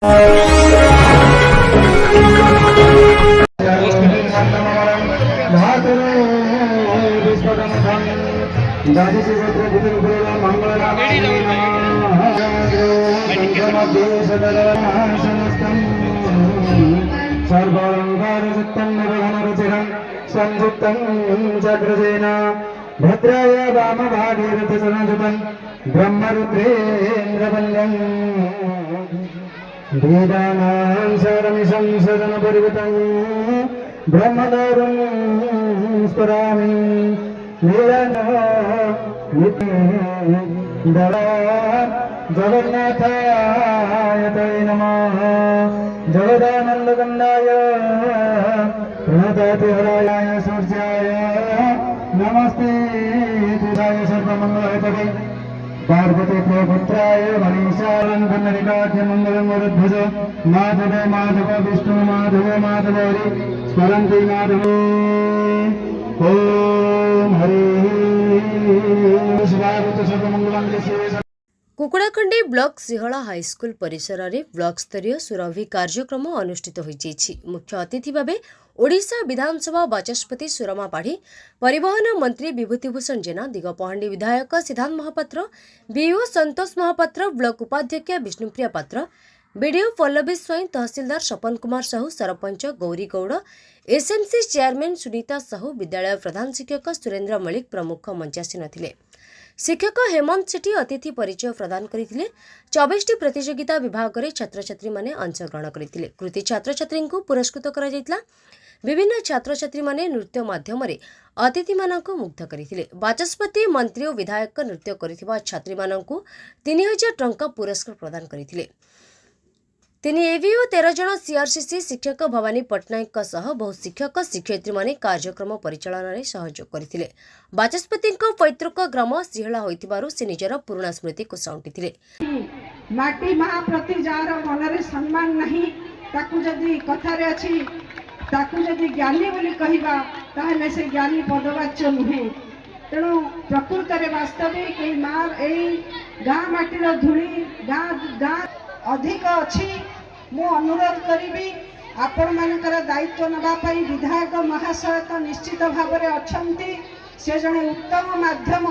संयुक्तं चक्रसेन भद्राय वामभागीरथसनजुतं ब्रह्मरुद्रेन्द्रवन्द्यं वेदानां सारमिशं सदनपरिवृतं ब्रह्मदारुं स्मरामि जगन्नाथाय ते नमः जगदानन्दकन्दाय प्रणततिहराय सूर्याय नमस्ते तुदाय सर्वमङ्गलहेतवे पार्वती पुत्राय मनीषालङ्कन्नरिकाख्य मङ्गलमूर्ध्वज माधव माधव विष्णु माधव माधव हरि स्मरन्ति माधव ओम हरि शिवाय सर्वमङ्गलमङ्गले शिवे। कुकुड़ाखंडी ब्लॉक सिहला हाईस्कूल परिसर में ब्लॉक स्तरीय सुरभि कार्यक्रम अनुष्ठित होइछि। मुख्य अतिथि भाव ओडिशा विधानसभा बाचस्पति सुरमा पाढ़ी, परिवहन मंत्री विभूतिभूषण जेना, दिगपहांडी विधायक सिद्धांत महापात्र, बीओ संतोष महापात्र, ब्लॉक उपाध्यक्ष विष्णुप्रिया पात्र, बीडीओ पल्लवी स्वईं, तहसीलदार सपन कुमार साहू, सरपंच गौरी गौड़, एसएमसी चेयरमैन सुनीता साहू, विद्यालय प्रधान शिक्षक सुरेन्द्र मलिक प्रमुख मंचासीन थिले। शिक्षक हेमंत सेठी अतिथि परिचय प्रदान करथिले। 24टी प्रतियोगिता विभाग में छात्र छात्री माने अंशग्रहण करथिले। कृति छात्र छात्री को पुरस्कृत करा जायतिला। विभिन्न छात्र छात्री माने नृत्य माध्यम अतिथि मानक मुग्ध करथिले। बाचस्पति मंत्री और विधायक नृत्य करथिबा छात्री मानक 3000 टंका पुरस्कार प्रदान करथिले। 3 एवी और 13 जन सीआरसीसी शिक्षक भवानी पट्टनायक बहु शिक्षक शिक्षयित्री माने कार्यक्रम परिचालन में सहयोग करथिले। बाचस्पति पैतृक ग्राम सिहला होइतिबारु से निजर पुराणा स्मृति को साउंटिथिले। माटी महाप्रति जार मनरे सम्मान नहीं ताकू जदी कथारे अछि ताकू जदी ज्ञानी बोली कहिबा ताहले से ज्ञानी पदवाच्य नुहे। तेणु प्रकृत रे वास्तविक ए मार ए गाँ माटीर धूली गाँ अधिक अच्छी। मु अनुरोध करी आपण मानकर दायित्व नबा पई विधायक महाशय तो निश्चित भाव में अच्छी। से जने उत्तम माध्यम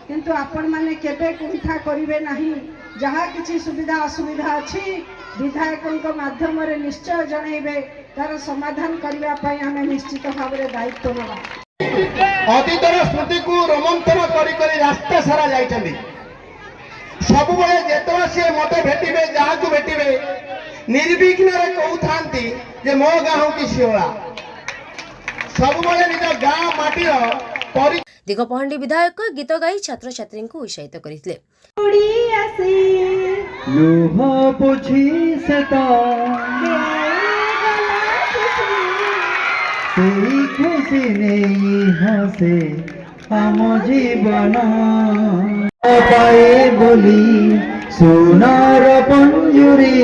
किंतु आपण माने केबे कुंठा करिवे नहीं। जहाँ किसी सुविधा असुविधा अच्छी विधायक माध्यम रे निश्चय जनइबे तार समाधान करबा पई हमें निश्चित भाव में दायित्व नबा। अतीतर स्मृति को रोमंथन करी करी रास्ता सारा जाइछन्ती। सब बळे जेतवा से मते भेटिबे जहाँ को भेटिबे निर्विघ्न रे कहउथांती जे मो गाँव की सिहला सब बळे निज गाँ माटीर परि। दिगपहांडी विधायक गीत गाई छात्र छात्री को उत्साहित करथिले। लुह पोछि सेता सेई खुशी नहीं हसे हम जीवन पाए बोली सोनार पंजुरी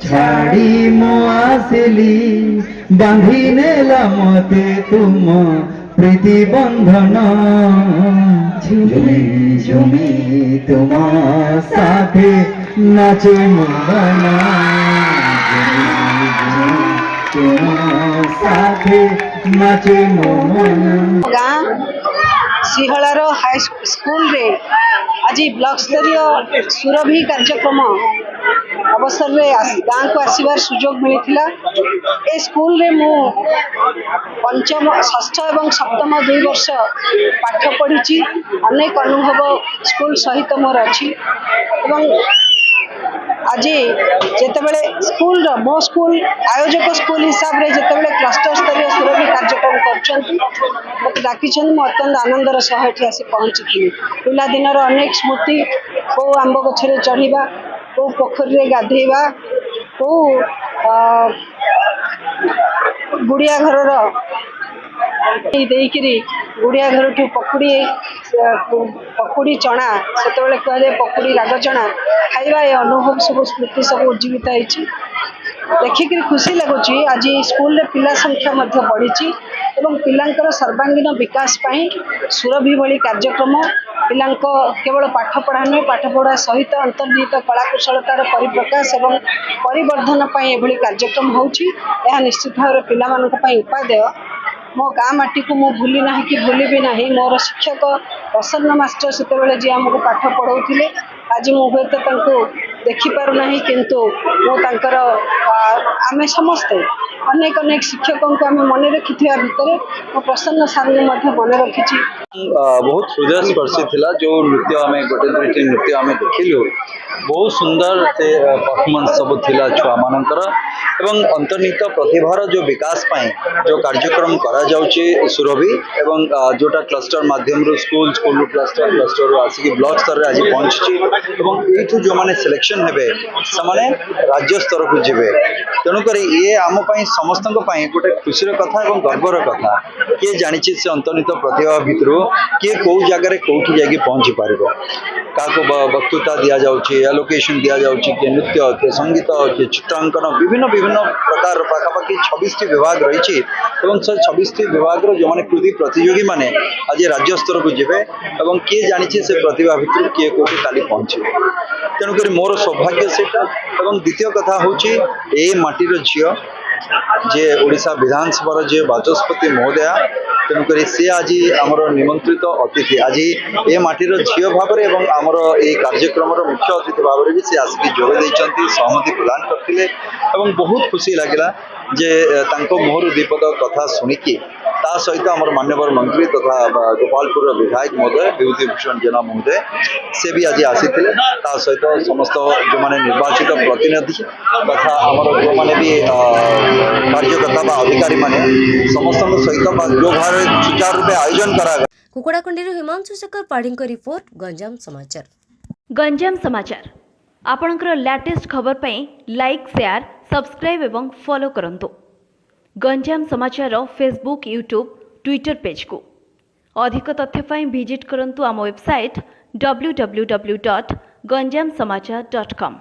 छाड़ी मो आसिली बांधी नेला मते तुम प्रीति बंधन झुमी झुमी तुम साथे नाचे मोहना तुम साथे नाचे मोहना। सिहलार हाई स्कूल रे आज ब्लॉक स्तरीय सुरभि कार्यक्रम अवसर रे गाँव को आसबार सुजोग मिलता। ए स्कूल रे मु पंचम षष्ठ एवं सप्तम 2 वर्ष पाठ पढ़ी। अनेक अनुभव स्कूल सहित मोर अच्छी। आज जितेबाला स्कूल मो स्कूल आयोजक स्कूल हिसाब से जितेबाला क्लस्टर स्तरीय सुरभि कार्यक्रम कर डाकी अत्यंत आनंदर सह आसी पहुँची। पिलादिन अनेक स्मृति कौ आंब गछरे चढ़ा कौ पोखरी गाधेवा कौ गुड़िया घर गुड़िया घर ठू पकुड़ी चना से कह पकुड़ी राग चना खाइबा ये अनुभव सब स्मृति सब उज्जीवित देखिक खुशी लगुच आज स्कूल पिला संख्या बढ़ी एवं पिलांकर सर्वांगीन विकास पाई सुरभि भली कार्यक्रम पिला केवल पाठ पढ़ा नुहे पाठ पढ़ा सहित अंतर्निहित कलाकुशलतार परिप्रकाश एवं परिवर्धन एभली कार्यक्रम होउछि। यह निश्चित भाव पिला उपादेय मो गाँ माटी को मु भूली ना कि भूली भी नहीं। मोर शिक्षक प्रसन्न मास्टर से जी आमको पाठ पढ़ाऊे आज मुझे देखिपार ना किंतु आम समस्ते अनेक अनेक शिक्षकों को आम मन रखी भितर मो प्रसन्न सार मन रखी। बहुत हृदय स्पर्शी थिला जो नृत्य आम गोटे दुईटी नृत्य आम देखिलु बहुत सुंदर से परफॉर्मेंस सब थिला छुआ मानकर एवं अंतर्निहित प्रतिभार जो विकास पाई जो कार्यक्रम करा जाउची सुरभि एवं जोटा क्लस्टर माध्यम स्कूल स्कूल क्लस्टर आसिक ब्लॉक स्तर रे आज पहुंची एवं एठु जो माने सिलेक्शन हेबे समाने राज्य स्तर को जिवे तेणुक ये आम समस्त गोटे खुशी कथा और गर्वर कथा किए जानी से अंतर्निहित प्रतिभा भितर किए कौ जगह कौटी जाकि पहुँची पार क्या वक्तृता दि जाऊँगी एलोकेशन दि जाऊँगी किए नृत्य किए संगीत किए चित्रांकन विभिन्न विभिन्न प्रकार पाखापाखि 26 विभाग रही 26 विभाग जो मैंने कृति प्रतियोगी मैंने आज राज्य स्तर को जीवे और किए जानी से प्रतिभा भितर किए कौटी काली पहुँचे तेणुक मोर सौभाग्य से द्वितीय कथा हूँ ये माटीर झील जे ओडिशा विधानसभा जे बाचस्पति महोदया तेणुक सी आज आमर निमंत्रित अतिथि आज ये माटीर झील भाव में आमर ये कार्यक्रम मुख्य अतिथि भाव में भी सी आसिक जोग देइचंती सहमति प्रदान करथिले एवं बहुत खुशी लगिला जे तांको मोहरु दीपद कथा सुनिकी ता सहित आमर मान्यवर मंत्री तथा गोपालपुर विधायक महोदय विभूति भूषण जेना महोदय से भी आज आसीथिले ता सहित समस्त जो माने निर्वाचित प्रतिनिधि तथा आमर जो माने भी कार्यकर्ता अधिकारी माने समस्त सहित जो भाव सुचारू रूपे आयोजन करा कुकुड़ाकुंडी हिमांशु शेखर पाढ़ी रिपोर्ट गंजाम समाचार। गंजाम समाचार आपणकर लेटेस्ट खबर पाई लाइक शेयर सब्सक्राइब एवं फॉलो करंतु गंजाम समाचार फेसबुक यूट्यूब ट्विटर पेज को अधिक तथ्य पाई विजिट करंतु आम वेबसाइट www.ganjamsamachar.com।